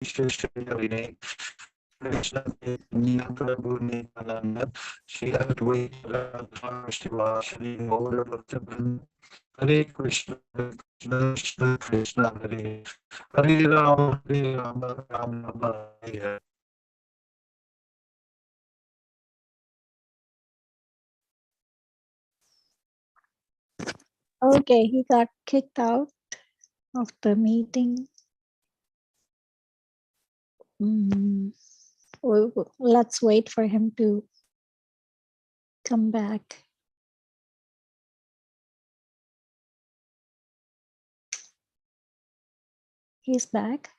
Shri Krishna Prabhu Nityananda, Shri Advaita Radha Shiva, Shri Gaura Bhaktavrinda, Hare Krishna, Krishna Krishna, Hare Hare Rama, Rama Rama, Hare. Okay, he got kicked out of the meeting. Let's wait for him to come back. He's back.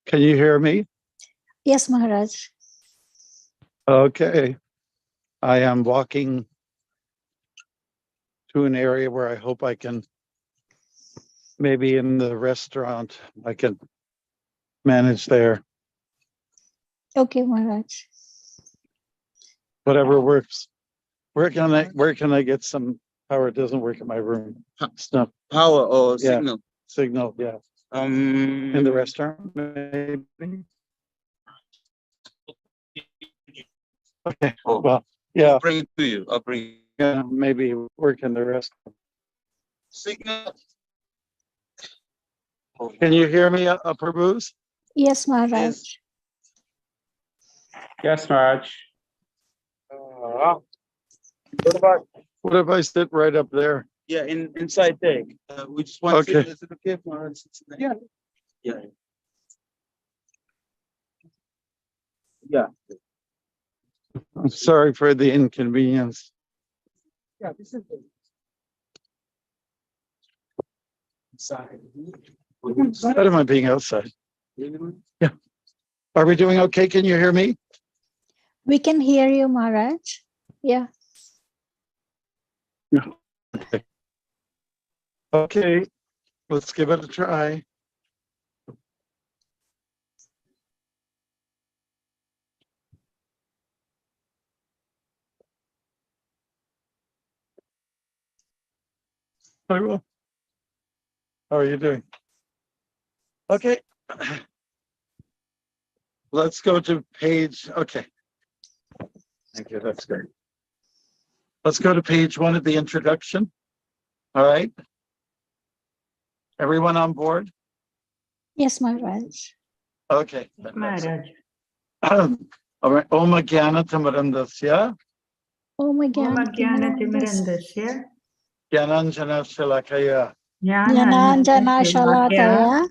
Can you hear me? Yes, Maharaj. Okay. I am walking to an area where I hope I can, maybe in the restaurant, I can manage there. Okay, Maharaj. Whatever works. Where can I get some power? It doesn't work in my room. Stuff. Power or Yeah. signal? Signal, yeah. In the restaurant, maybe. Okay. Oh. Well, yeah. I'll bring it to you. I'll bring it. Yeah, maybe work in the restaurant. Signal. Can you hear me, Prabhus? Yes, Maharaj. Yes, Maharaj. What if I sit right up there? Yeah, inside there. We just want Okay. to. Is it okay for us? Yeah. Yeah. Yeah. I'm sorry for the inconvenience. Yeah. This is it. Inside. Better than being outside. Yeah. Are we doing okay? Can you hear me? We can hear you, Maharaj. Yeah. Okay. Okay. Let's give it a try. I will. How are you doing? Okay. Let's go to page. Okay. Thank you. That's great. Let's go to page 1 of the introduction. All right. Everyone on board? Yes, Maharaj. Okay. Maharaj. All right. Om Jnana Tamarandasya Oh my God. Omagyanatimirandasya Jnananjana Shalakaya Jnananjana Shalakaya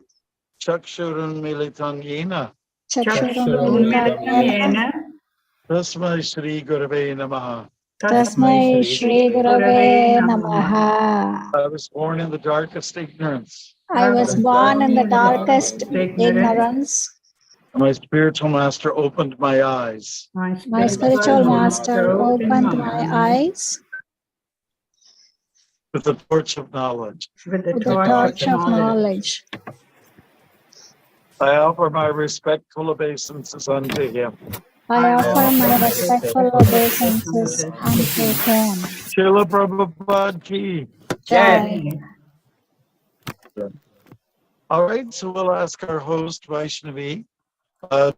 Chakshurun Militan Yena Chakshurunmilitanena Tasmai Shri Gurave Namaha. Tasmai Shri Gurave Namaha. I was born in the darkest ignorance. I was born in the darkest ignorance. My spiritual master opened my eyes. My spiritual master opened my eyes With the torch of knowledge. with with the torch of knowledge. I offer my respectful obeisances unto him. I offer my respectful obeisances unto him. Srila Prabhupada ki. Jai. All right, so we'll ask our host, Vaishnavi,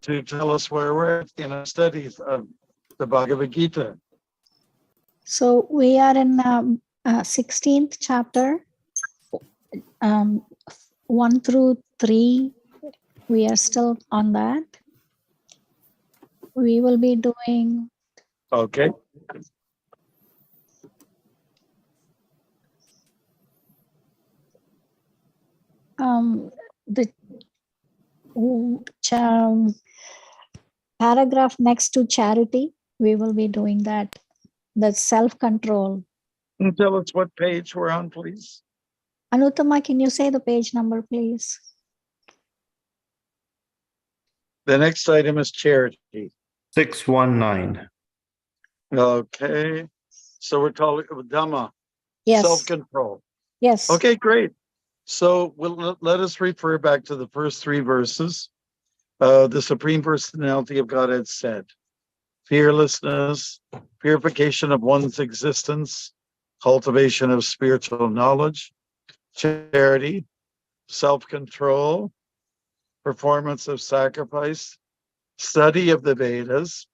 to tell us where we're at in our studies of the Bhagavad Gita. So we are in 16th chapter, 1 through 3. We are still on that. We will be doing Okay. the paragraph next to charity. We will be doing that. The self-control. Can you tell us what page we're on, please? Anuttama, can you say the page number, please? The next item is charity. 619. Okay. So we're calling it Dhamma, Yes. self-control. Yes. Okay, great. So let us refer back to the first three verses. The Supreme Personality of Godhead said, fearlessness, purification of one's existence, cultivation of spiritual knowledge, charity, self-control, performance of sacrifice, study of the Vedas,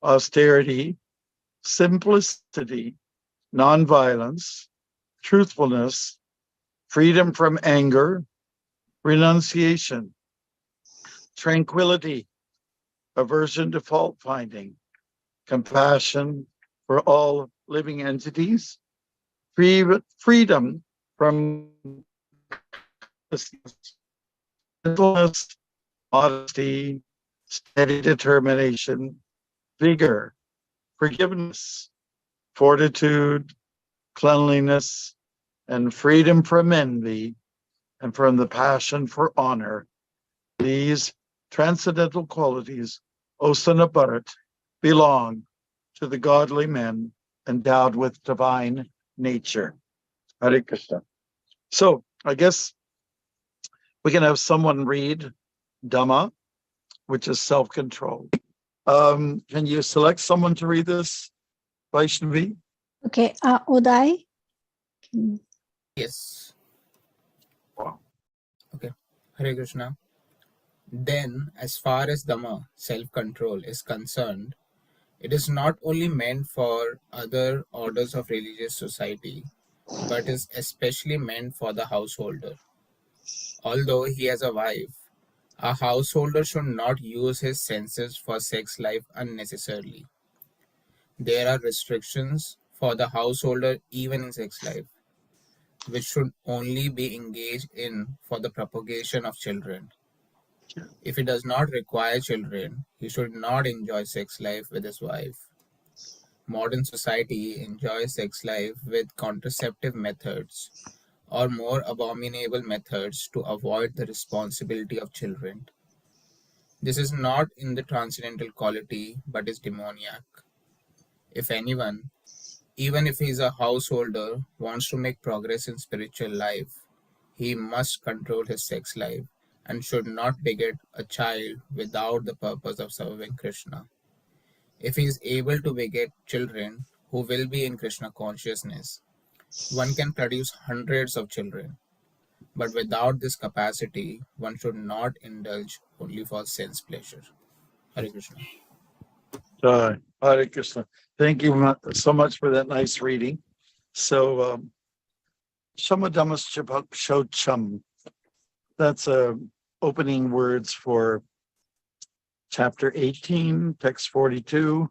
austerity, simplicity, nonviolence, truthfulness, freedom from anger, renunciation, tranquility, aversion to fault finding, compassion for all living entities, freedom from gentleness, modesty, steady determination, vigor, forgiveness, fortitude, cleanliness, and freedom from envy and from the passion for honor. These transcendental qualities, O son of Bharat, belong to the godly men endowed with divine nature. Hare Krishna. So I guess we can have someone read Dhamma, which is self-control. Can you select someone to read this, Vaishnavi? Okay. Uday. Yes. Wow. Okay. Hare Krishna. Then, as far as Dhamma, self-control, is concerned, it is not only meant for other orders of religious society, but is especially meant for the householder. Although he has a wife, a householder should not use his senses for sex life unnecessarily. There are restrictions for the householder even in sex life, which should only be engaged in for the propagation of children. If he does not require children, he should not enjoy sex life with his wife. Modern society enjoys sex life with contraceptive methods or more abominable methods to avoid the responsibility of children. This is not in the transcendental quality, but is demoniac. If anyone, even if he is a householder, wants to make progress in spiritual life, he must control his sex life and should not beget a child without the purpose of serving Krishna. If he is able to beget children who will be in Krishna consciousness, one can produce hundreds of children. But without this capacity, one should not indulge only for sense pleasure. Hare Krishna. Hare Krishna. Thank you so much for that nice reading. So, Shamadhammas Shocham. That's opening words for chapter 18, text 42,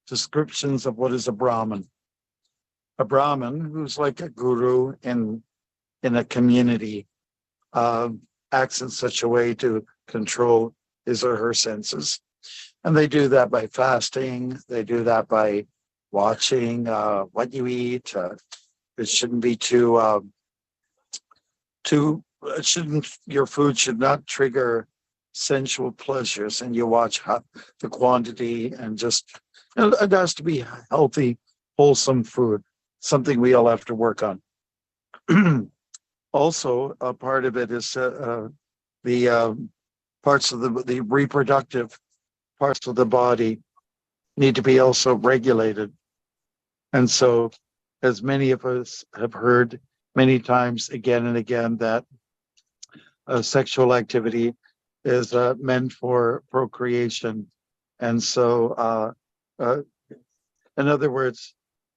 descriptions of what is a Brahmin. A Brahmin who's like a guru in a community, acts in such a way to control his or her senses. And they do that by fasting. They do that by watching what you eat. It shouldn't be your food should not trigger sensual pleasures, and you watch the quantity, and just, it has to be healthy, wholesome food, something we all have to work on. Also, a part of it is the parts of the reproductive parts of the body need to be also regulated. And so, as many of us have heard many times again and again, that sexual activity is meant for procreation. And so, in other words,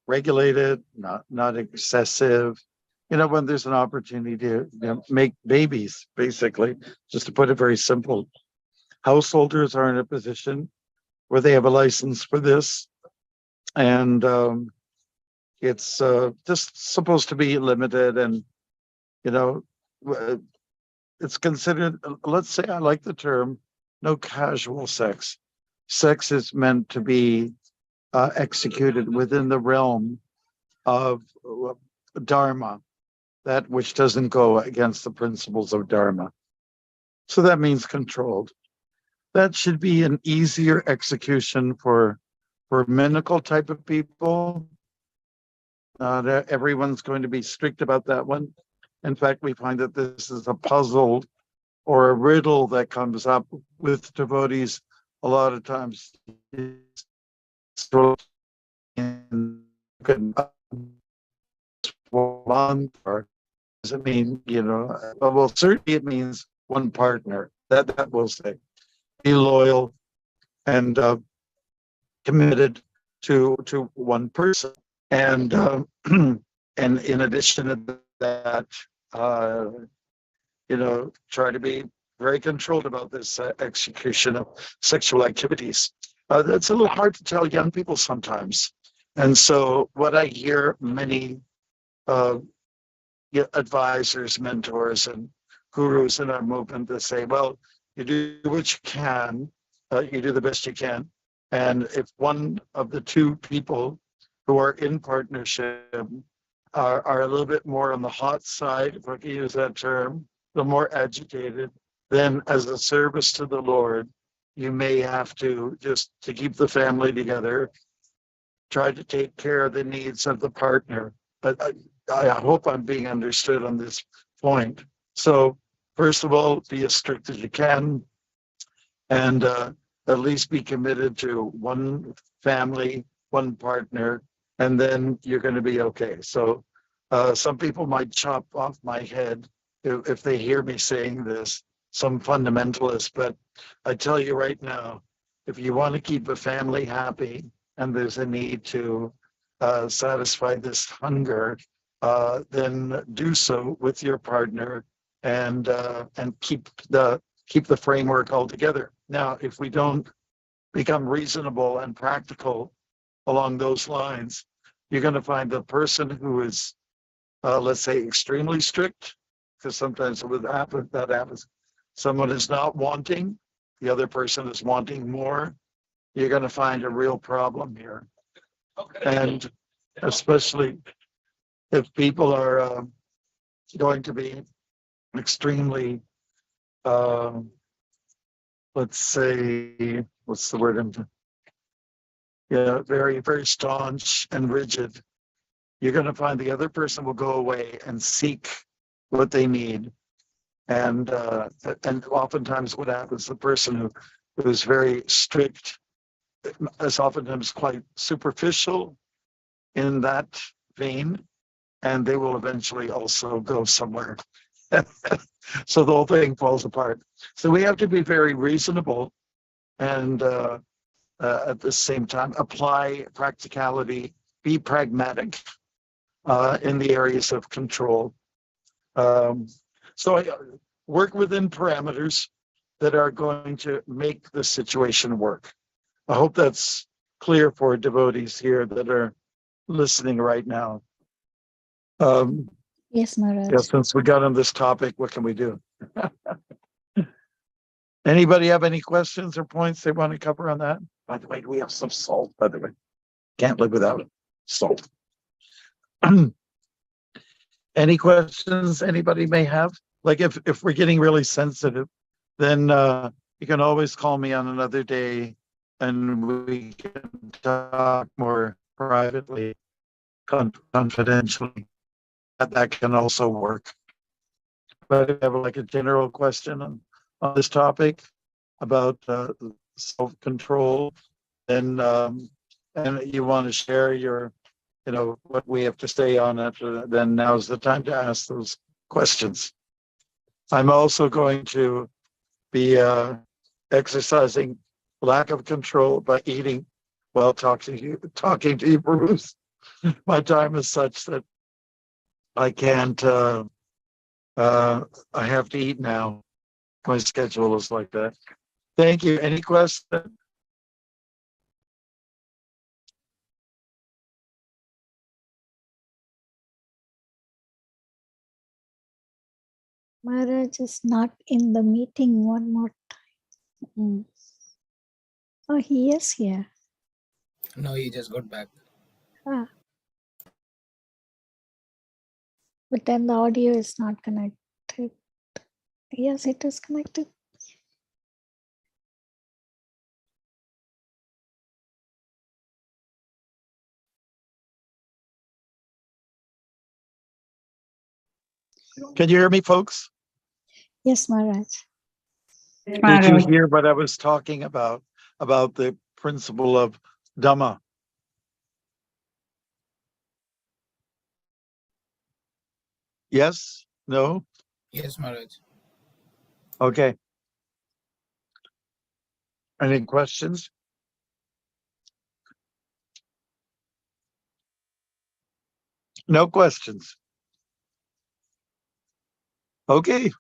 regulated, not excessive. When there's an opportunity to make babies, basically, just to put it very simple. Householders are in a position where they have a license for this, and it's just supposed to be limited, and it's considered, let's say, I like the term, no casual sex. Sex is meant to be executed within the realm of Dharma, that which doesn't go against the principles of Dharma. So that means controlled. That should be an easier execution for medical type of people, Not everyone's going to be strict about that one. In fact, we find that this is a puzzle or a riddle that comes up with devotees a lot of times. One part does it mean, well, certainly it means one partner. That will say. Be loyal and committed to one person. And and in addition to that, try to be very controlled about this execution of sexual activities. That's a little hard to tell young people sometimes. And so what I hear many advisors, mentors, and gurus in our movement that say, well, you do what you can, you do the best you can. And if one of the two people who are in partnership are a little bit more on the hot side, if I can use that term, the more agitated, then as a service to the Lord, you may have to, just to keep the family together, try to take care of the needs of the partner. But I hope I'm being understood on this point. So first of all, be as strict as you can, and at least be committed to one family, one partner, and then you're going to be okay. So some people might chop off my head if they hear me saying this, some fundamentalists, but I tell you right now, if you want to keep a family happy and there's a need to satisfy this hunger, then do so with your partner and keep the framework all together. Now, if we don't become reasonable and practical along those lines, you're going to find the person who is, let's say, extremely strict, because sometimes that happens. Someone is not wanting, the other person is wanting more. You're going to find a real problem here. Okay. And especially if people are going to be extremely, let's say, what's the word? Very, very staunch and rigid. You're going to find the other person will go away and seek what they need. And oftentimes what happens, the person who is very strict is oftentimes quite superficial in that vein, and they will eventually also go somewhere. So the whole thing falls apart. So we have to be very reasonable and at the same time apply practicality, be pragmatic in the areas of control. So I work within parameters that are going to make the situation work. I hope that's clear for devotees here that are listening right now. Yes, Maharaj. Yeah, since we got on this topic, what can we do? Anybody have any questions or points they want to cover on that? By the way, we have some salt, by the way. Can't live without salt. Any questions anybody may have? Like if we're getting really sensitive, then you can always call me on another day and we can talk more privately, confidentially. That can also work. But if you have like a general question on this topic about self-control, then and you want to share your, what we have to say on it, then now's the time to ask those questions. I'm also going to be exercising lack of control by eating while talking to you, Bruce. My time is such that I can't. I have to eat now. My schedule is like that. Thank you. Any questions? Maharaj is not in the meeting one more time. Oh, he is here. No, he just got back. Ah. But then the audio is not connected. Yes, it is connected. Can you hear me, folks? Yes, Maharaj. Did you Maharaj. hear what I was talking about the principle of Dhamma? Yes? No? Yes, Maharaj. Okay. Any questions? No questions. Okay.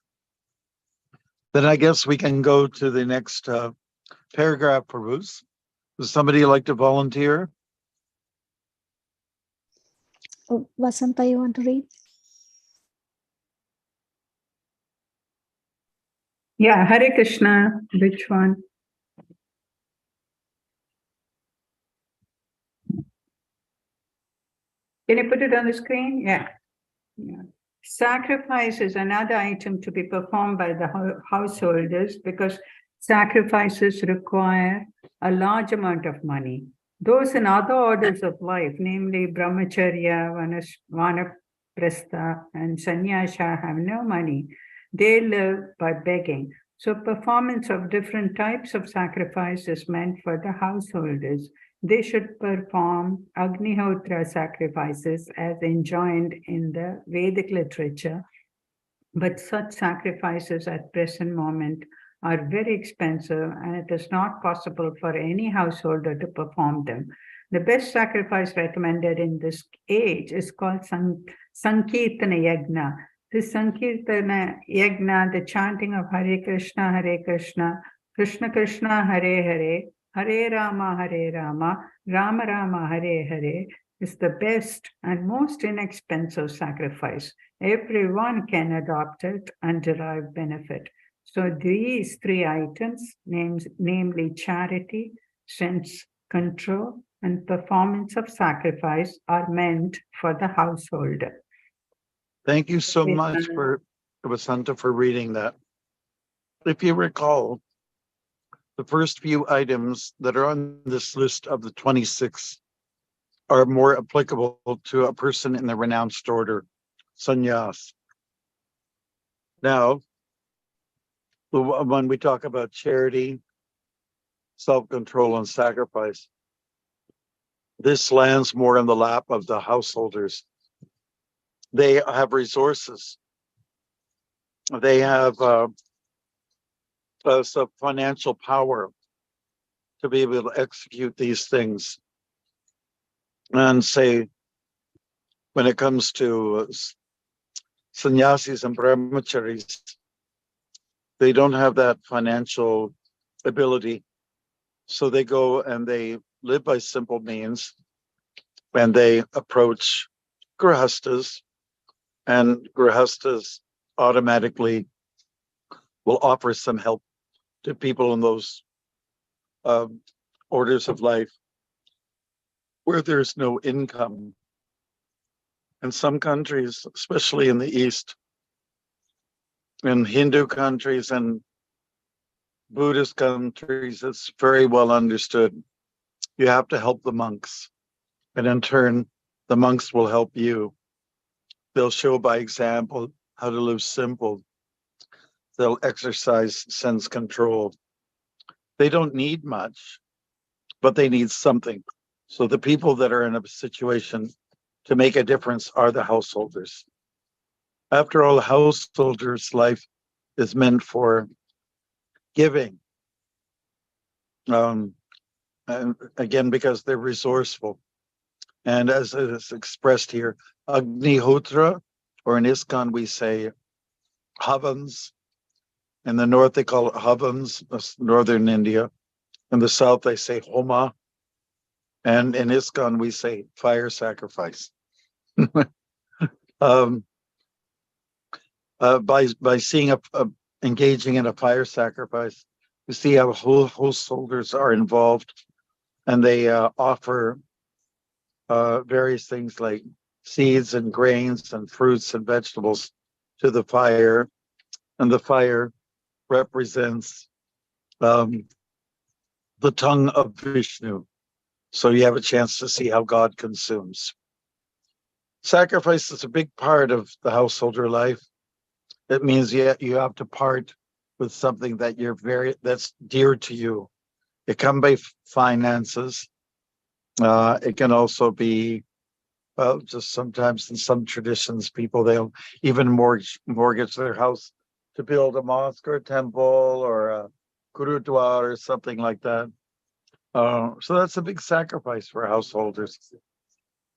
Then I guess we can go to the next paragraph, Prabhus. Does somebody like to volunteer? Oh, Vasanta, you want to read? Yeah, Hare Krishna. Which one? Can you put it on the screen? Yeah. Sacrifice is another item to be performed by the householders because sacrifices require a large amount of money. Those in other orders of life, namely Brahmacharya, Vanaprastha, and Sannyasa, have no money. They live by begging. So performance of different types of sacrifice is meant for the householders. They should perform Agnihotra sacrifices as enjoined in the Vedic literature, but such sacrifices at present moment are very expensive and it is not possible for any householder to perform them. The best sacrifice recommended in this age is called Sankirtana Yagna. This Sankirtana Yagna, the chanting of Hare Krishna, Krishna Krishna, Hare Hare, Hare Rama, Rama Rama, Hare Hare, is the best and most inexpensive sacrifice. Everyone can adopt it and derive benefit. So these three items, namely charity, sense control, and performance of sacrifice, are meant for the householder. Thank you so much for Vasanta for reading that. If you recall, the first few items that are on this list of the 26 are more applicable to a person in the renounced order, sannyas. Now, when we talk about charity, self-control, and sacrifice, this lands more in the lap of the householders. They have resources. They have some financial power to be able to execute these things. And say, when it comes to sannyasis and brahmacharis, they don't have that financial ability. So they go and they live by simple means, and they approach grihastas, and grihastas automatically will offer some help to people in those orders of life where there's no income. In some countries, especially in the East, in Hindu countries and Buddhist countries, it's very well understood. You have to help the monks, and in turn, the monks will help you. They'll show by example how to live simple. They'll exercise sense control. They don't need much, but they need something. So the people that are in a situation to make a difference are the householders. After all, householders' life is meant for giving. And again, because they're resourceful. And as it is expressed here, Agnihotra, or in ISKCON we say havans. In the north they call it havans, northern India. In the south they say homa. And in ISKCON we say fire sacrifice. By seeing engaging in a fire sacrifice, you see how householders are involved, and they offer various things like seeds and grains and fruits and vegetables to the fire, and the fire represents the tongue of Vishnu. So you have a chance to see how God consumes. Sacrifice is a big part of the householder life. It means you have to part with something that that's dear to you. It can be finances. It can also be, well, just sometimes in some traditions, they'll even mortgage their house to build a mosque or a temple or a gurudwara or something like that. So that's a big sacrifice for householders.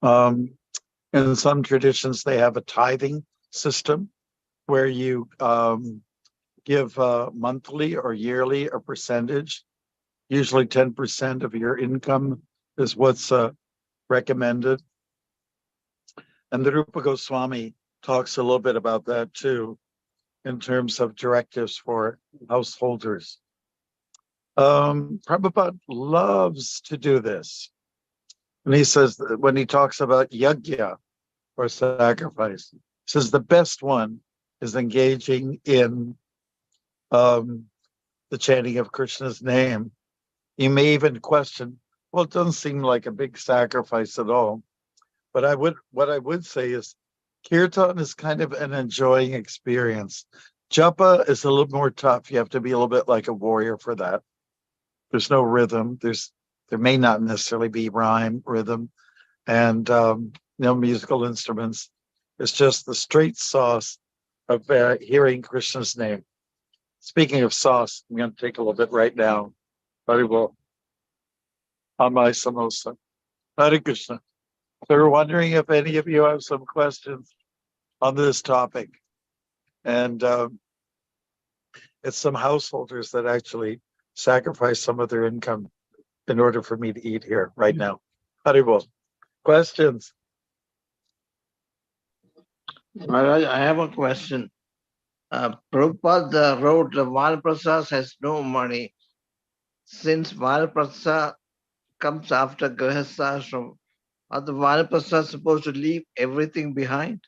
In some traditions, they have a tithing system where you give monthly or yearly a percentage. Usually 10% of your income is what's recommended. And the Rupa Goswami talks a little bit about that too, in terms of directives for householders. Prabhupada loves to do this. And he says that when he talks about yajna or sacrifice, he says the best one is engaging in the chanting of Krishna's name. You may even question, well, it doesn't seem like a big sacrifice at all. But what I would say is kirtan is kind of an enjoying experience. Japa is a little more tough. You have to be a little bit like a warrior for that. There's no rhythm. There may not necessarily be rhyme, rhythm, and no musical instruments. It's just the straight sauce of hearing Krishna's name. Speaking of sauce, I'm going to take a little bit right now. Very well. On my samosa. Hare Krishna. So we're wondering if any of you have some questions on this topic. And it's some householders that actually sacrifice some of their income in order for me to eat here right now. Haribol. Questions? Maharaj, I have a question. Prabhupada wrote Vanaprastha has no money. Since Vanaprastha comes after Grihastha Ashram, are the Vanaprastha supposed to leave everything behind?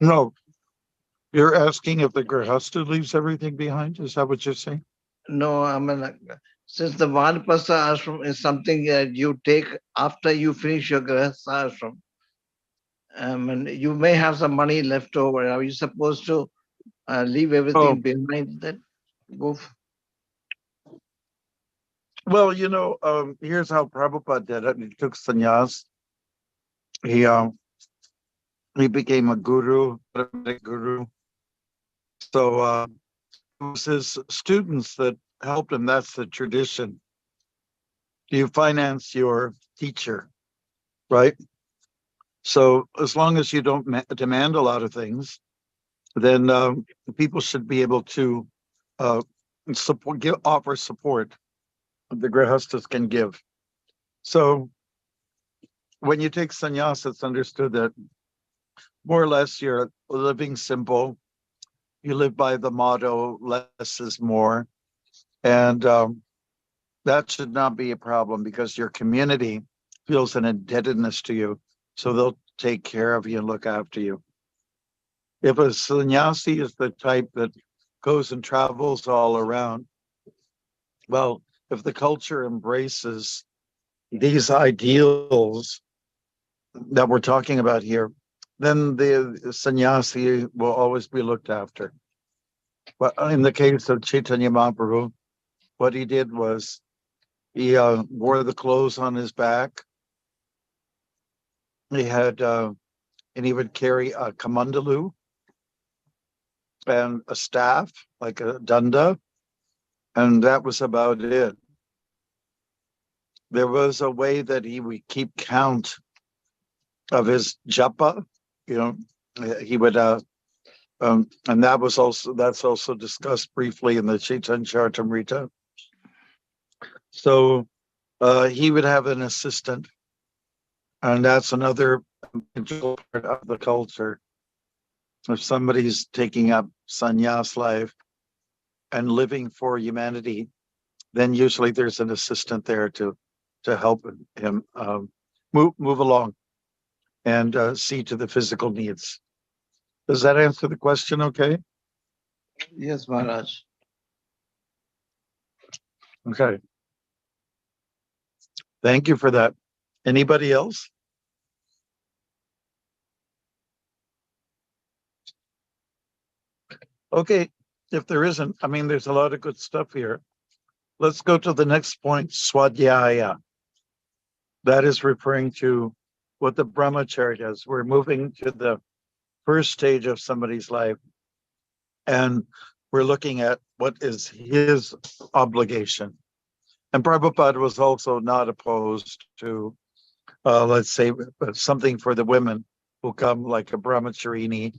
No. You're asking if the Grihastha leaves everything behind? Is that what you're saying? No, I mean, since the Vanaprastha Ashram is something that you take after you finish your Grihastha Ashram, and you may have some money left over. Are you supposed to leave everything behind that? Well, here's how Prabhupada did it. He took sannyas. He became a guru. So it was his students that helped him. That's the tradition. You finance your teacher, right? So as long as you don't demand a lot of things, then people should be able to offer support. The grihastas can give. So when you take sannyas, it's understood that more or less you're living simple. You live by the motto, less is more. And that should not be a problem because your community feels an indebtedness to you. So they'll take care of you and look after you. If a sannyasi is the type that goes and travels all around, well, if the culture embraces these ideals that we're talking about here, then the sannyasi will always be looked after. But in the case of Chaitanya Mahaprabhu, what he did was he wore the clothes on his back. He had, and he would carry a kamandalu and a staff, like a danda, and that was about it. There was a way that he would keep count of his japa, he would, and that's also discussed briefly in the Chaitanya Charitamrita. So he would have an assistant, and that's another part of the culture. If somebody's taking up sannyas life and living for humanity, then usually there's an assistant there to help him move along and see to the physical needs. Does that answer the question okay? Yes, Maharaj. Okay. Thank you for that. Anybody else? Okay, if there isn't, I mean, there's a lot of good stuff here. Let's go to the next point, Swadhyaya. That is referring to what the brahmachari does. We're moving to the first stage of somebody's life, and we're looking at what is his obligation. And Prabhupada was also not opposed to, let's say, something for the women who come, like a brahmacharini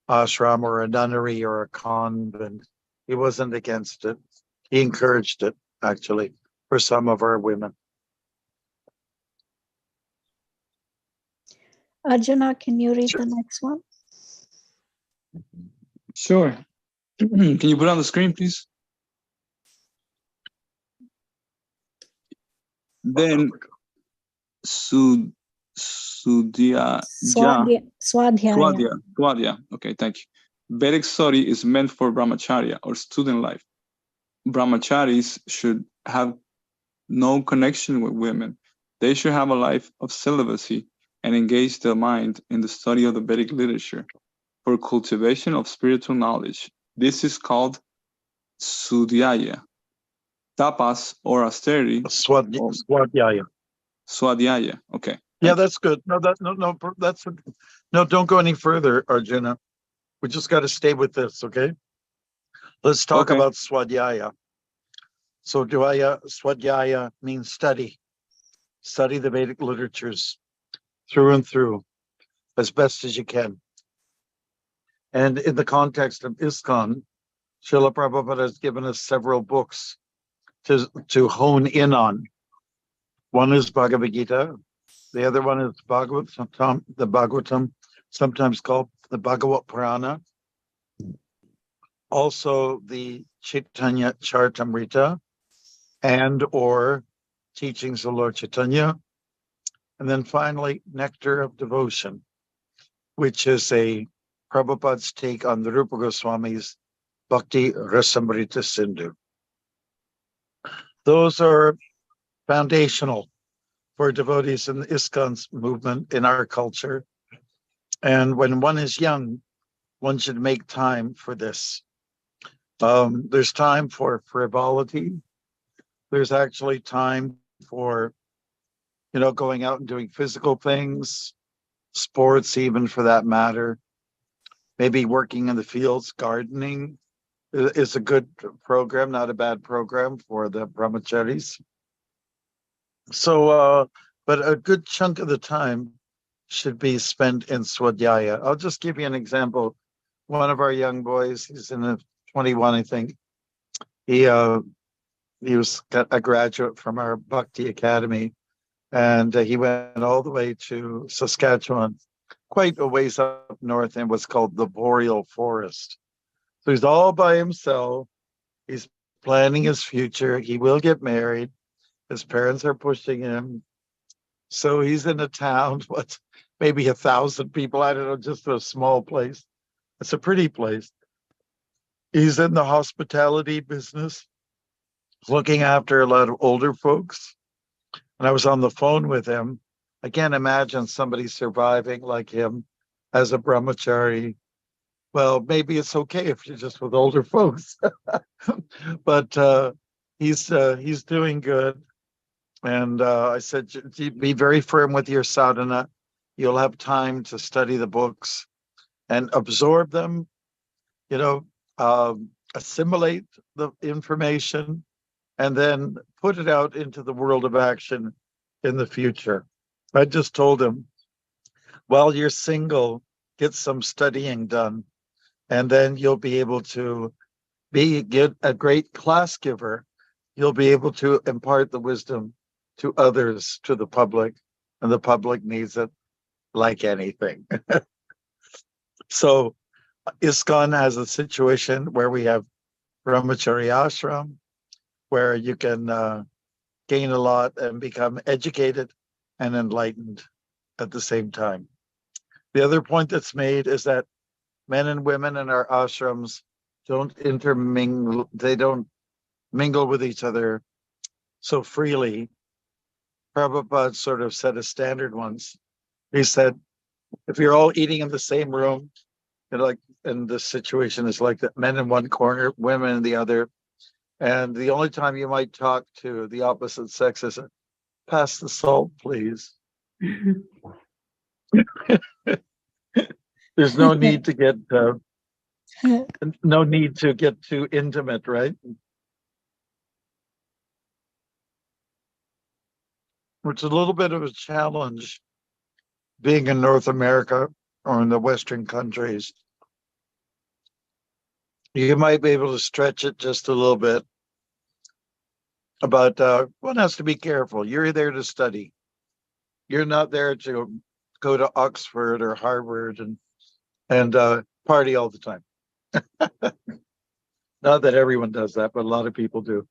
ashram or a nunnery or a convent. He wasn't against it. He encouraged it, actually, for some of our women. Arjuna, can you read Sure. the next one? Sure. Can you put it on the screen, please? Then Swadhyaya. Swadhyaya. Okay, thank you. Vedic study is meant for brahmacharya or student life. Brahmacharis should have no connection with women. They should have a life of celibacy and engage their mind in the study of the Vedic literature for cultivation of spiritual knowledge. This is called Swadhyaya. Tapas or austerity. Swadhyaya. Swadhyaya. Okay. Yeah, that's good. No, don't go any further, Arjuna. We just got to stay with this, okay? Let's talk about Swadhyaya. So Swadhyaya means study. Study the Vedic literatures through and through as best as you can. And in the context of ISKCON, Srila Prabhupada has given us several books to hone in on. One is Bhagavad Gita. The other one is the Bhagavatam, sometimes called the Bhagavat Purana. Also the Chaitanya Charitamrita and or Teachings of Lord Chaitanya. And then finally, Nectar of Devotion, which is a Prabhupada's take on the Rupa Goswami's Bhakti Rasamrita Sindhu. Those are foundational for devotees in the ISKCON movement in our culture. And when one is young, one should make time for this. There's time for frivolity. There's actually time for, going out and doing physical things, sports even for that matter. Maybe working in the fields, gardening is a good program, not a bad program for the brahmacharis. So, but a good chunk of the time should be spent in Swadhyaya. I'll just give you an example. One of our young boys, he's in 21, I think. He was a graduate from our Bhakti Academy, and he went all the way to Saskatchewan, quite a ways up north in what's called the Boreal Forest. So he's all by himself. He's planning his future. He will get married. His parents are pushing him. So he's in a town, maybe 1,000 people. I don't know, just a small place. It's a pretty place. He's in the hospitality business, looking after a lot of older folks. And I was on the phone with him. I can't imagine somebody surviving like him as a brahmachari. Well, maybe it's okay if you're just with older folks, but he's doing good. And I said, be very firm with your sadhana. You'll have time to study the books and absorb them, assimilate the information, and then put it out into the world of action in the future. I just told him, while you're single, get some studying done, and then you'll be able to get a great class giver. You'll be able to impart the wisdom to others, to the public, and the public needs it like anything. So ISKCON has a situation where we have brahmachari ashram, where you can gain a lot and become educated and enlightened at the same time. The other point that's made is that men and women in our ashrams don't intermingle, they don't mingle with each other so freely. Prabhupada sort of set a standard once. He said, if you're all eating in the same room, like and the situation is like that: men in one corner, women in the other. And the only time you might talk to the opposite sex is, pass the salt, please. There's no need to get too intimate, right? Which is a little bit of a challenge being in North America or in the Western countries. You might be able to stretch it just a little bit, but one has to be careful. You're there to study. You're not there to go to Oxford or Harvard and party all the time. Not that everyone does that, but a lot of people do.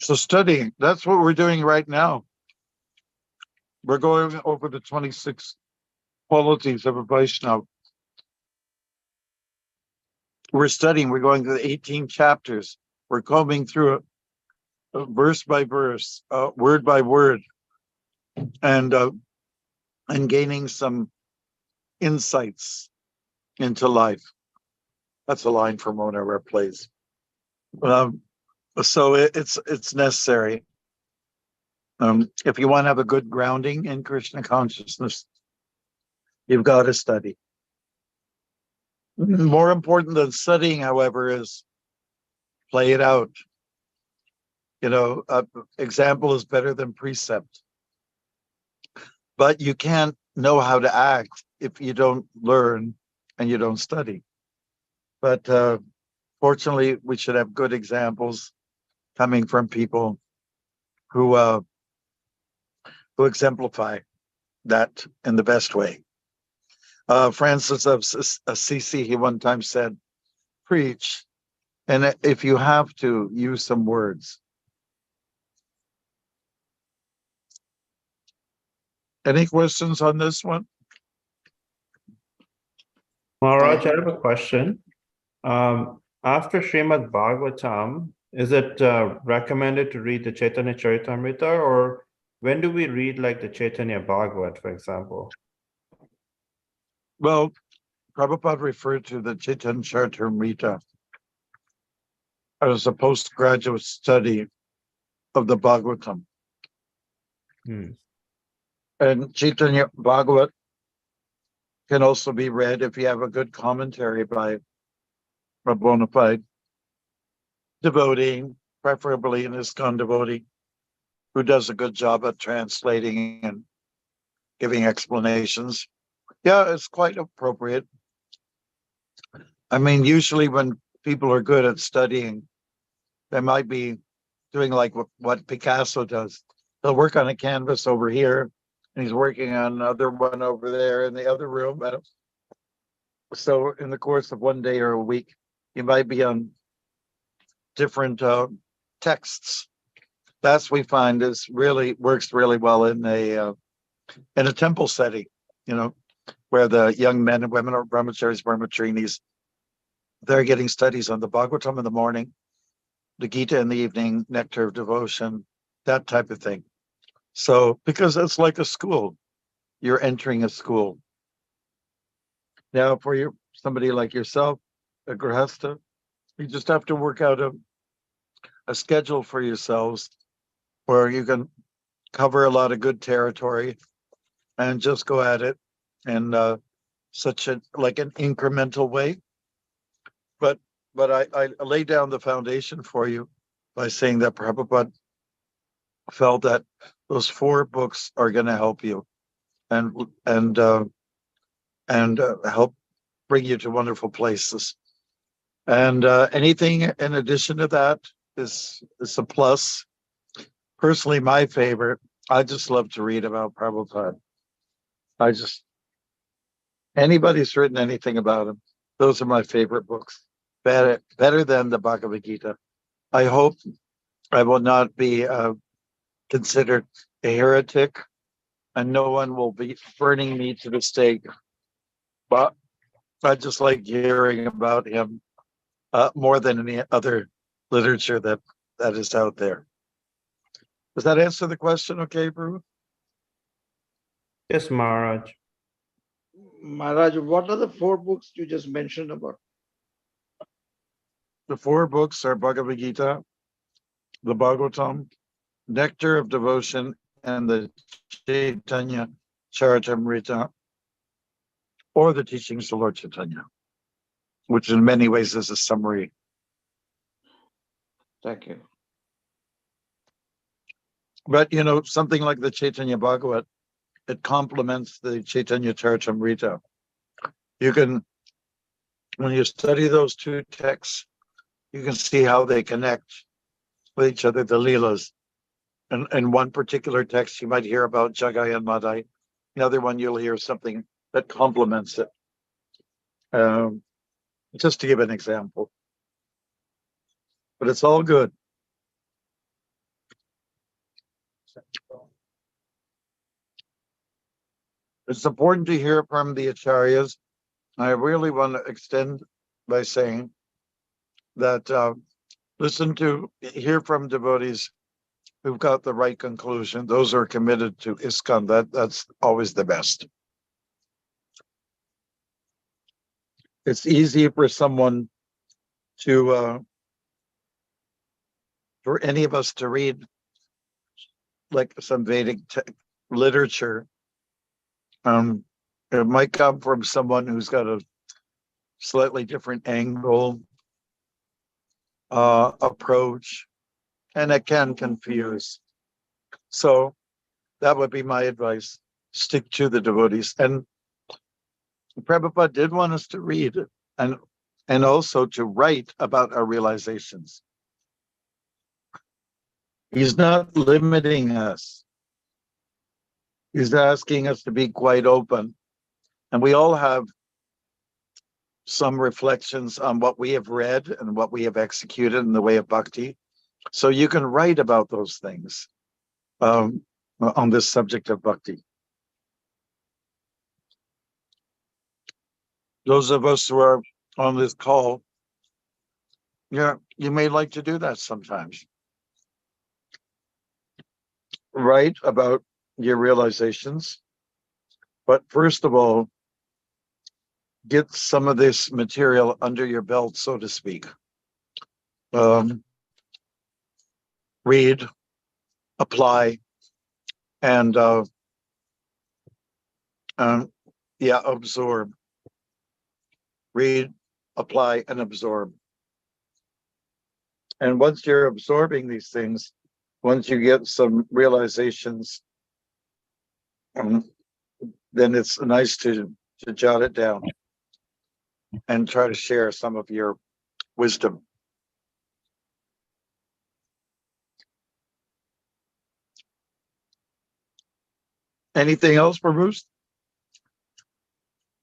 So studying, that's what we're doing right now. We're going over the 26 qualities of a Vaishnava. We're studying, we're going through the 18 chapters. We're combing through it verse by verse, word by word, and gaining some insights into life. That's a line from one of our plays. So it's necessary. If you want to have a good grounding in Krishna consciousness, you've got to study. More important than studying, however, is play it out. You know, example is better than precept. But you can't know how to act if you don't learn and you don't study. But fortunately, we should have good examples coming from people who exemplify that in the best way. Francis of Assisi, he one time said, preach, and if you have to, use some words. Any questions on this one? Maharaj, I have a question. After Srimad Bhagavatam, is it recommended to read the Chaitanya Charitamrita, or when do we read like the Chaitanya Bhagavat, for example? Well, Prabhupada referred to the Chaitanya Charitamrita as a postgraduate study of the Bhagavatam. And Chaitanya Bhagavat can also be read if you have a good commentary by a bona fide devotee, preferably an ISKCON devotee, who does a good job at translating and giving explanations. Yeah, it's quite appropriate. I mean, usually when people are good at studying, they might be doing like what Picasso does. He'll work on a canvas over here, and he's working on another one over there in the other room. So in the course of one day or a week, you might be on different texts. That's we find is really works really well in a temple setting, you know, where the young men and women are brahmacharis, brahmachaриnis. They're getting studies on the Bhagavatam in the morning, the Gita in the evening, nectar of devotion, that type of thing. So because it's like a school, you're entering a school. Now, for somebody like yourself, a grihastha, you just have to work out a schedule for yourselves where you can cover a lot of good territory and just go at it in such an incremental way. But I lay down the foundation for you by saying that Prabhupada felt that those 4 books are going to help you and help bring you to wonderful places. And anything in addition to that is a plus. Personally, my favorite, I just love to read about Prabhupada. Anybody's written anything about him, those are my favorite books. Better than the Bhagavad Gita. I hope I will not be considered a heretic, and no one will be burning me to the stake. But I just like hearing about him more than any other literature that is out there. Does that answer the question okay, Brew? Yes, Maharaj. Maharaj, what are the 4 books you just mentioned about? The 4 books are Bhagavad Gita, the Bhagavatam, Nectar of Devotion, and the Chaitanya Charitamrita, or the teachings of Lord Chaitanya, which in many ways is a summary. Thank you. But, you know, something like the Chaitanya Bhagavat, it complements the Chaitanya Charitamrita. You can, when you study those 2 texts, you can see how they connect with each other, the Leelas. And in one particular text, you might hear about Jagai and Madai. The other one, you'll hear something that complements it. Just to give an example. But it's all good. It's important to hear from the acharyas. I really want to extend by saying that hear from devotees who've got the right conclusion. Those are committed to ISKCON. That's always the best. It's easy for someone to, for any of us to read like some Vedic literature. It might come from someone who's got a slightly different angle, approach, and it can confuse. So that would be my advice. Stick to the devotees. And Prabhupada did want us to read and also to write about our realizations. He's not limiting us. He's asking us to be quite open. And we all have some reflections on what we have read and what we have executed in the way of bhakti. So you can write about those things on this subject of bhakti. Those of us who are on this call, yeah, you may like to do that sometimes. Write about your realizations. But first of all, get some of this material under your belt, so to speak. Read, apply, and absorb. Read, apply, and absorb. And once you're absorbing these things, once you get some realizations, then it's nice to jot it down and try to share some of your wisdom. Anything else, Bruce,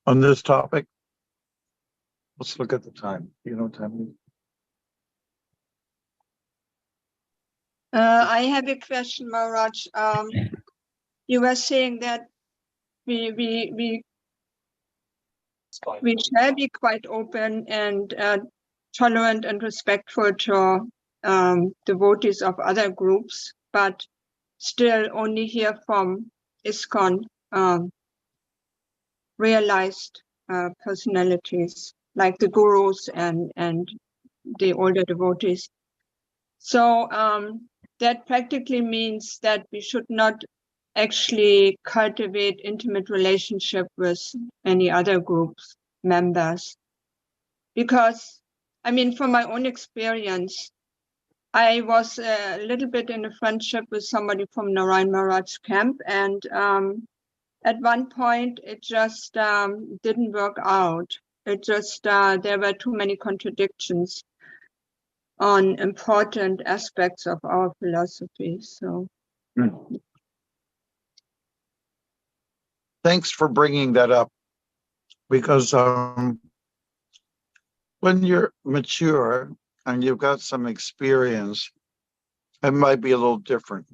on this topic? Let's look at the time. You know what time it is? I have a question, Maharaj. You were saying that we shall be quite open and tolerant and respectful to devotees of other groups, but still only hear from ISKCON realized personalities like the gurus and the older devotees. So that practically means that we should not actually cultivate intimate relationship with any other groups members, because I mean, from my own experience, I was a little bit in a friendship with somebody from Narayan Maharaj's camp, and at one point it just didn't work out. It just there were too many contradictions on important aspects of our philosophy. So Thanks for bringing that up, because when you're mature and you've got some experience, it might be a little different.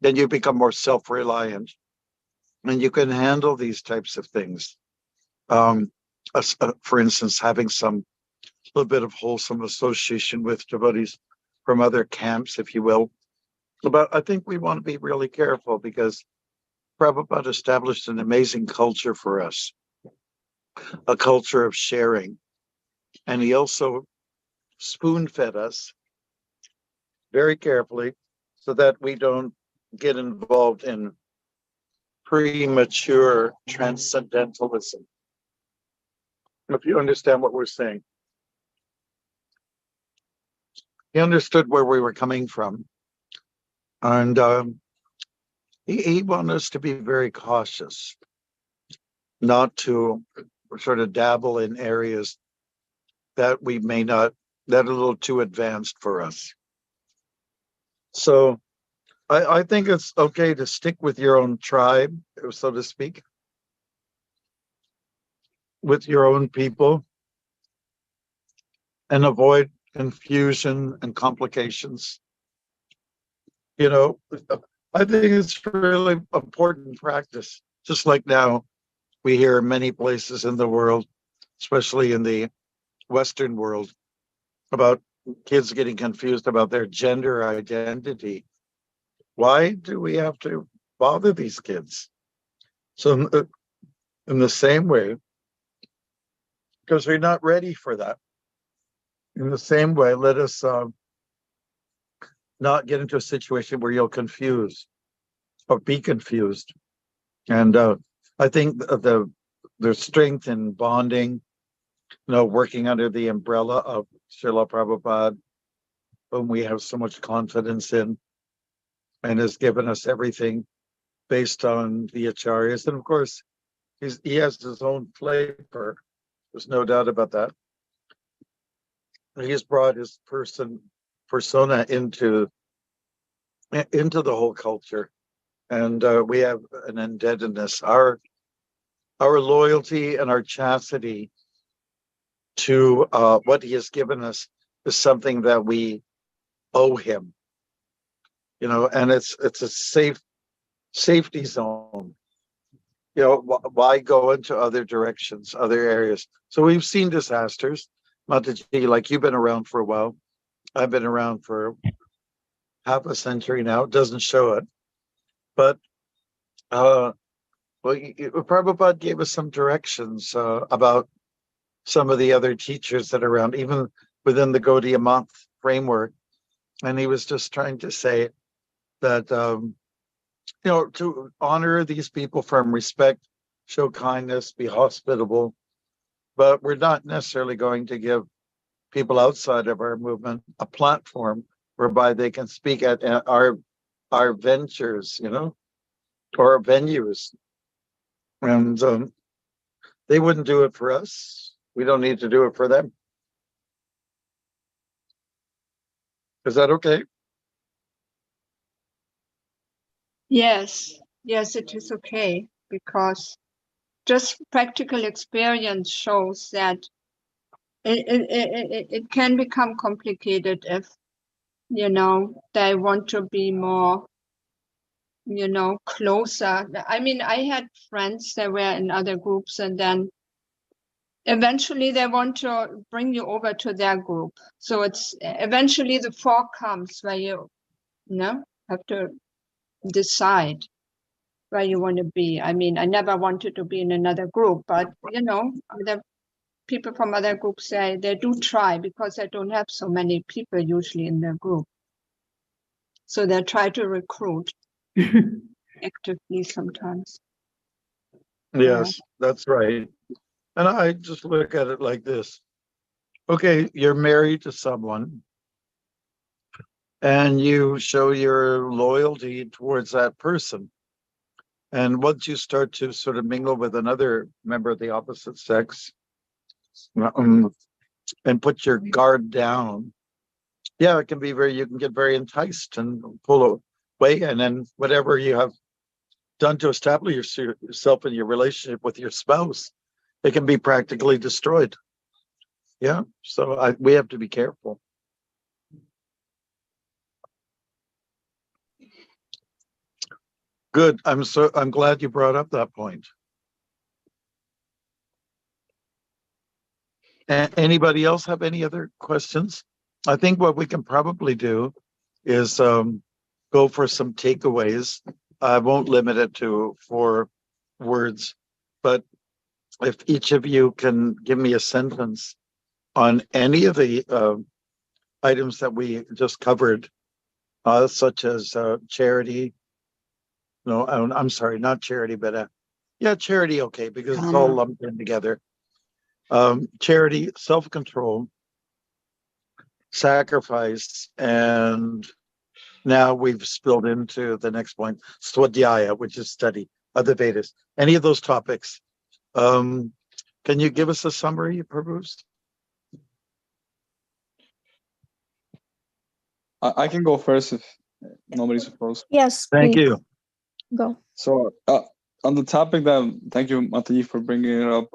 Then you become more self-reliant and you can handle these types of things. For instance, having some little bit of wholesome association with devotees from other camps, if you will. But I think we want to be really careful, because Prabhupada established an amazing culture for us, a culture of sharing. And he also spoon-fed us very carefully so that we don't get involved in premature transcendentalism. If you understand what we're saying. He understood where we were coming from. And he wanted us to be very cautious, not to sort of dabble in areas that we may not, that are a little too advanced for us. So I think it's okay to stick with your own tribe, so to speak, with your own people, and avoid confusion and complications. You know, I think it's really important practice. Just like now, we hear in many places in the world, especially in the Western world, about kids getting confused about their gender identity. Why do we have to bother these kids? So in the same way, because we're not ready for that. In the same way, let us not get into a situation where you'll confuse or be confused. And I think the strength in bonding, working under the umbrella of Srila Prabhupada, whom we have so much confidence in, and has given us everything based on the acharyas. And of course, he has his own flavor. There's no doubt about that. He's brought his persona into the whole culture, and we have an indebtedness. Our loyalty and our chastity to what he has given us is something that we owe him. And it's a safety zone. Why go into other directions, other areas? So we've seen disasters. Mataji, like you've been around for a while. I've been around for half a century now. It doesn't show it. But Prabhupada gave us some directions about some of the other teachers that are around, even within the Gaudiya month framework. And he was just trying to say that, to honor these people from respect, show kindness, be hospitable, but we're not necessarily going to give people outside of our movement a platform whereby they can speak at our ventures, or venues. And they wouldn't do it for us. We don't need to do it for them. Is that okay? Yes, it is okay, because just practical experience shows that it can become complicated if, they want to be more, closer. I mean, I had friends that were in other groups, and then eventually they want to bring you over to their group. So it's eventually the fork comes where you have to decide where you want to be. I mean, I never wanted to be in another group, but other people from other groups say they do try, because they don't have so many people usually in their group. So they try to recruit actively sometimes. Yes, that's right. And I just look at it like this. Okay, you're married to someone, and you show your loyalty towards that person. And once you start to sort of mingle with another member of the opposite sex, and put your guard down, it can be you can get very enticed and pull away, and then whatever you have done to establish yourself in your relationship with your spouse, it can be practically destroyed. So we have to be careful. Good. I'm glad you brought up that point. Anybody else have any other questions? I think what we can probably do is go for some takeaways I won't limit it to 4 words, but if each of you can give me a sentence on any of the items that we just covered, such as charity. No, I'm sorry, not charity, but yeah, charity, okay, because it's all lumped in together. Charity, self-control, sacrifice, and now we've spilled into the next point, swadhyaya, which is study of the Vedas. Any of those topics. Can you give us a summary, Prabhu? I can go first if nobody's opposed. Yes, Thank please. you. Go. So on the topic that, thank you, Mataji, for bringing it up.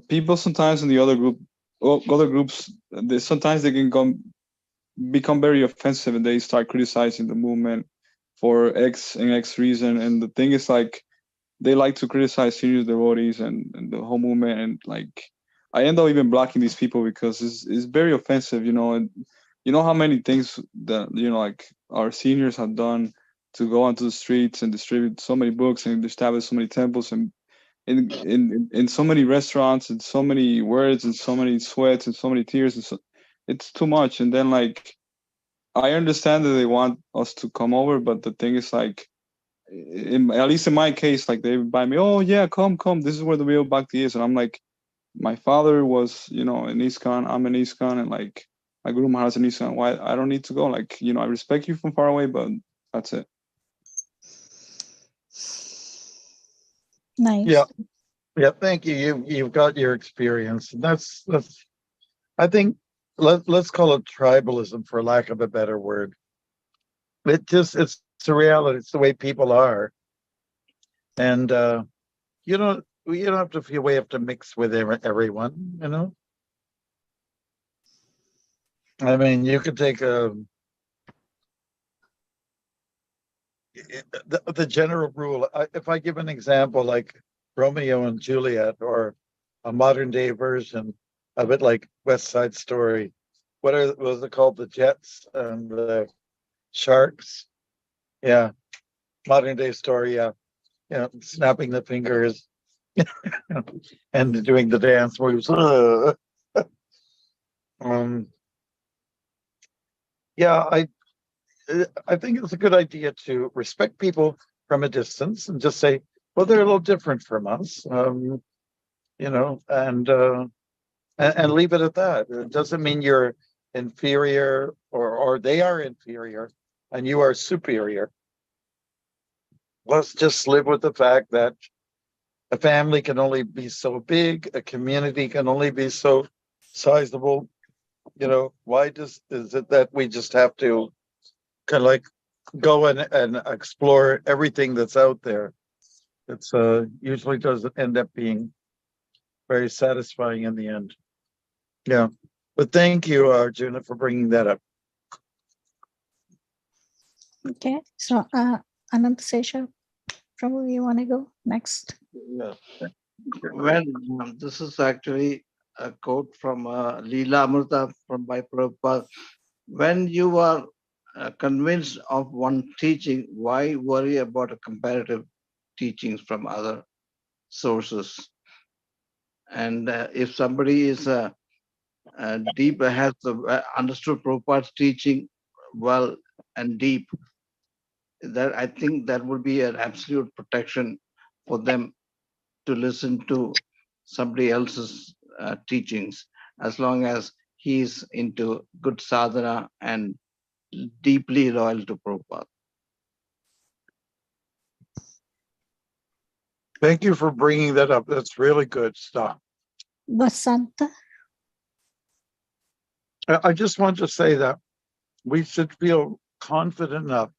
People sometimes in the other groups, sometimes they can become very offensive and they start criticizing the movement for X and X reason. And the thing is, like, they like to criticize serious devotees and the whole movement, and like I end up even blocking these people because it's very offensive, and you know how many things that like our seniors have done to go onto the streets and distribute so many books and establish so many temples and in so many restaurants and so many words and so many sweats and so many tears, and so it's too much. And then, like, I understand that they want us to come over, but the thing is, like, at least in my case, like, they invite me, oh yeah, come, this is where the real bhakti is. And I'm like, my father was, in ISKCON, I'm in ISKCON, and like my Guru Maharaj in ISKCON. Why I don't need to go? Like, I respect you from far away, but that's it. Nice. Yeah, thank you. You've got your experience. And that's I think let's call it tribalism, for lack of a better word. It's a reality. It's the way people are. And you don't have to feel we have to mix with everyone. I mean, you could take the general rule. If I give an example like Romeo and Juliet, or a modern day version of it, like West Side Story, was it called? The Jets and the Sharks. Yeah, modern day story. Yeah, snapping the fingers and doing the dance moves. Yeah, I think it's a good idea to respect people from a distance and just say, well, they're a little different from us, and leave it at that. It doesn't mean you're inferior or they are inferior and you are superior. Let's just live with the fact that a family can only be so big, a community can only be so sizable. Why is it that we just have to kind of like go and explore everything that's out there? It's usually doesn't end up being very satisfying in the end. Yeah, but thank you, Arjuna, for bringing that up. Okay, so Anant Sesha, Prabhu, you want to go next? Yeah. Well, this is actually a quote from Leela Amrita from by Prabhupada. When you are convinced of one teaching, why worry about a comparative teachings from other sources? And if somebody is deep, has understood Prabhupada's teaching well and deep, that I think that would be an absolute protection for them to listen to somebody else's teachings, as long as he's into good sadhana and deeply loyal to Prabhupada. Thank you for bringing that up. That's really good stuff. Vasanta. I just want to say that we should feel confident enough.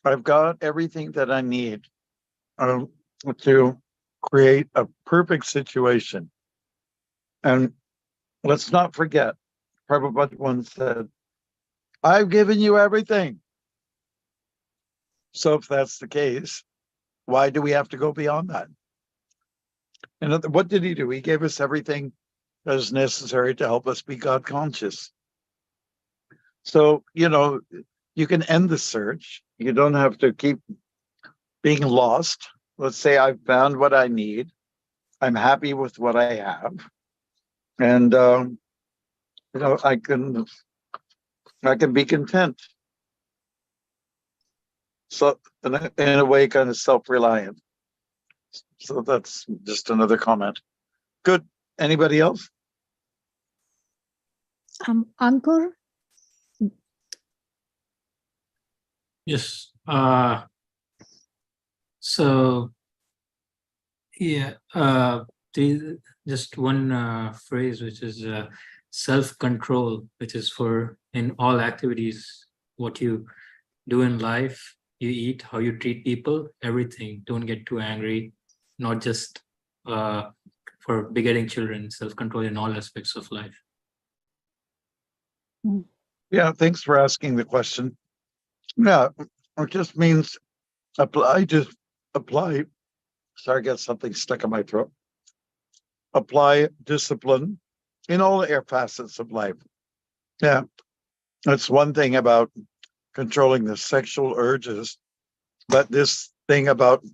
I've got everything that I need to create a perfect situation. And let's not forget, Prabhupada once said, I've given you everything. So if that's the case, why do we have to go beyond that? And what did he do? He gave us everything that is necessary to help us be God conscious. So, you can end the search. You don't have to keep being lost. Let's say I've found what I need. I'm happy with what I have. And, I can be content. So in a way, kind of self-reliant. So that's just another comment. Good. Anybody else? Ankur? Yes. So yeah, just one phrase, which is self-control, which is for in all activities, what you do in life, you eat, how you treat people, everything. Don't get too angry, not just for begetting children, self-control in all aspects of life. Yeah, thanks for asking the question. Yeah, it just means apply. Sorry, I got something stuck in my throat. Apply discipline in all facets of life. Yeah, that's one thing about controlling the sexual urges, but this thing about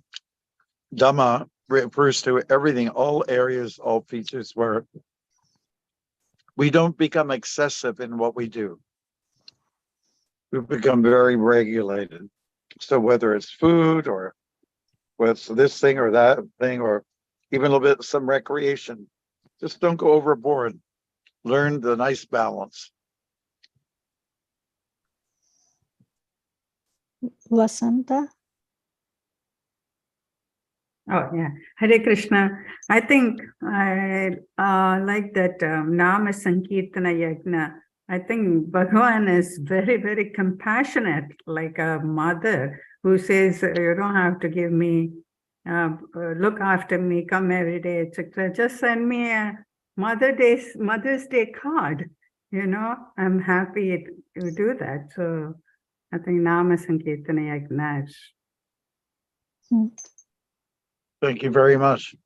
Dhamma refers to everything, all areas, all features where we don't become excessive in what we do. We become very regulated. So whether it's food or whether it's this thing or that thing, or even a little bit some recreation, just don't go overboard. Learn the nice balance. Vasanta? Oh, yeah. Hare Krishna. I think I like that Nama Sankirtana Yajna. I think Bhagavan is very, very compassionate, like a mother who says, you don't have to give me, look after me, come every day, etc. Just send me a Mother's Day card. I'm happy to do that. So I think Nama Sankirtana Yajna is. Thank you very much.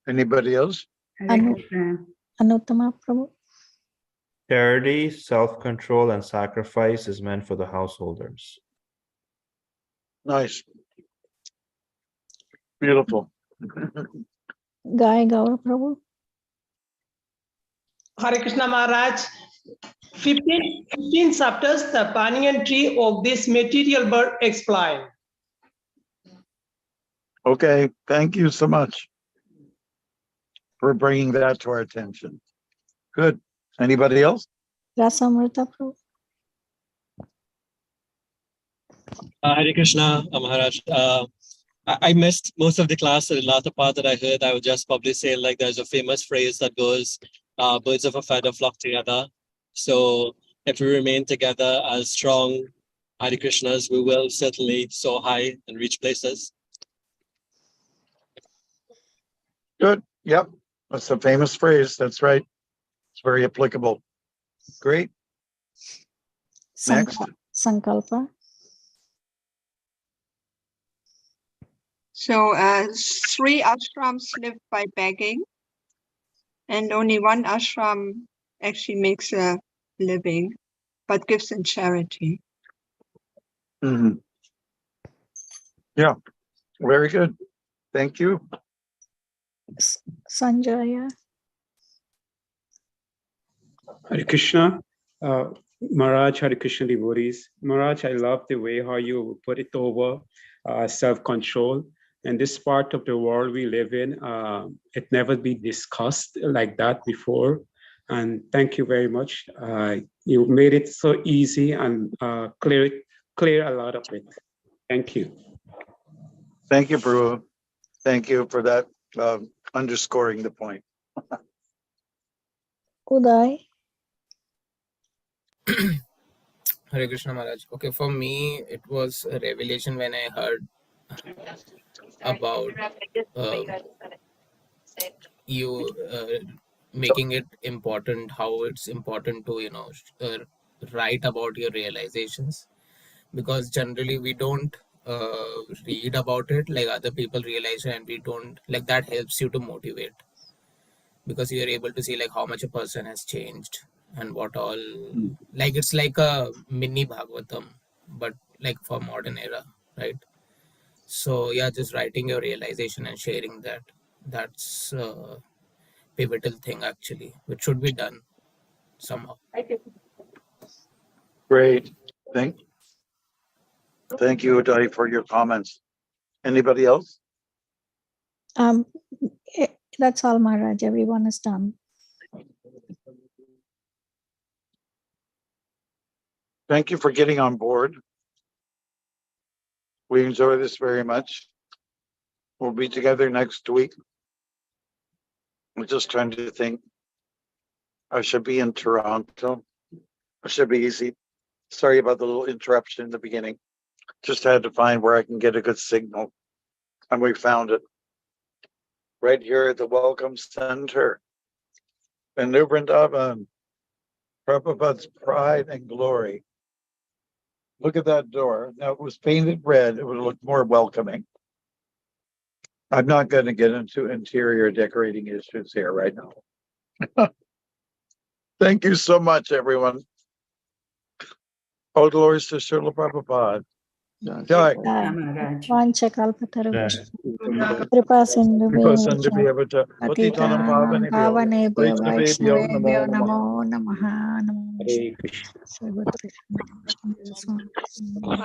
Anybody else? Anuttama Prabhu? Charity, self-control, and sacrifice is meant for the householders. Nice. Beautiful. Guy Gaur Prabhu? Hare Krishna Maharaj. 15 chapters, the banyan tree of this material bird explained. Okay, thank you so much for bringing that to our attention. Good. Anybody else? Rasamrita Prabhu? Hare Krishna, Maharaj. I missed most of the class. The latter part that I heard, I would just probably say, like, there's a famous phrase that goes, birds of a feather flock together. So if we remain together as strong Hare Krishnas, we will certainly soar high and reach places. Good. Yep. That's a famous phrase. That's right. It's very applicable. Great. Next. Sankalpa? So 3 ashrams live by begging, and only 1 ashram actually makes a living, but gives in charity. Mm-hmm. Yeah, very good. Thank you. Sanjaya? Hare Krishna. Maharaj, Hare Krishna devotees. Maharaj, I love the way how you put it over self-control. In this part of the world we live in, it never been discussed like that before. And thank you very much. You made it so easy and clear a lot of it. Thank you. Thank you, Prabhu. Thank you for that underscoring the point. Uday? Hare Krishna Maharaj. Okay, for me, it was a revelation when I heard about you making it important, how it's important to, write about your realizations. Because generally we don't read about it like other people realize, and we don't, like, that helps you to motivate. Because you're able to see like how much a person has changed and what all, like it's like a mini Bhagavatam, but like for modern era, right? So yeah, just writing your realization and sharing that, that's a pivotal thing actually, which should be done somehow. Great. Thank you, Adai, for your comments. Anybody else? That's all, Maharaj. Everyone is done. Thank you for getting on board. We enjoy this very much. We'll be together next week. I'm just trying to think. I should be in Toronto. It should be easy. Sorry about the little interruption in the beginning. Just had to find where I can get a good signal. And we found it. Right here at the Welcome Center in New Vrindavan. Prabhupada's pride and glory. Look at that door. Now, if it was painted red, it would look more welcoming. I'm not going to get into interior decorating issues here right now. Thank you so much, everyone. All glories to Srila Prabhupada. Jai. Vancha kalpatarubhasya kripa sindhu Prasannabhyavata, Patitanam patitanam Pavanebhyo, pavanebhyo Vaishnavebhyo vaishnavebhyo Namo Namo. namo namaha namo Hare Krishna.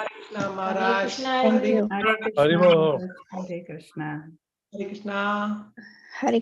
Krishna Maharaj. Thank you. Hare Hare Krishna. Bo. Hare Krishna. Hare Krishna. Hare